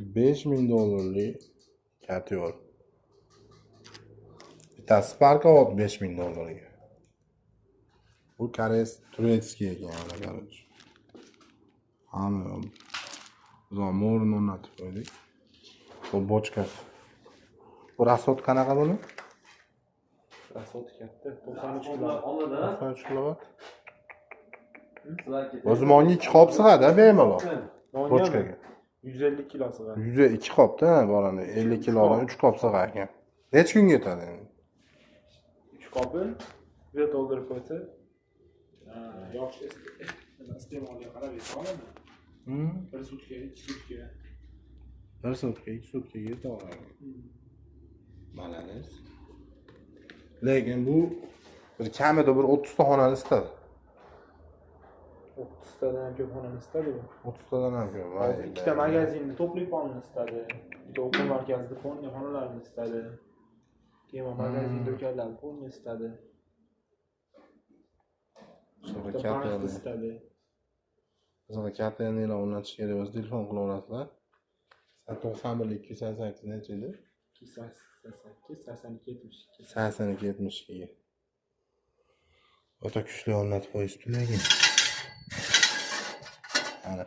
$5000 Kateor. Bittasi Sparkov $5000. Bu Koreys Turetskiy ekan, qarang. Ana zamo'rini o'rnatib qo'ydik. Bu bochkasi. Bu rasot qanaqa buni? Rasot katta. 93 kilo. 93 kilovat. O'zimonga 2 qop sig'adi, bemalol. Bochkaga. 150 kilo sig'adi. 102 qopda, borani 50 kilodan 3 qop sig'ar ekan. Necha kunga yetadi endi? 3 qopi bir to'ldirib qo'ysa, yo'q iste'molga qarab yetadi. Bir sutka, 2 sutka. Bir sutka, 2 sutkaga yetadi. Malades. Lekin bu bir kamida bir 30 ta xonani istadi. 30 tadan ham ko'p xonani istadi bu. 30 tadan ham ko'p. Hozir ikkita magazinni to'plik xonani istadi. Bitta o'quv markazida xonalarni istadi. Keyin magazin do'konlarni polni istadi. Sonra katta istadi. Sonra katta yana o'rnatish kerak bo'lsa, telefon qilaverasizlar. 91 288 necha edi? 288 82 72. 82 72 ga. O'ta kuchli o'rnatib qo'yishdi lekin. Ana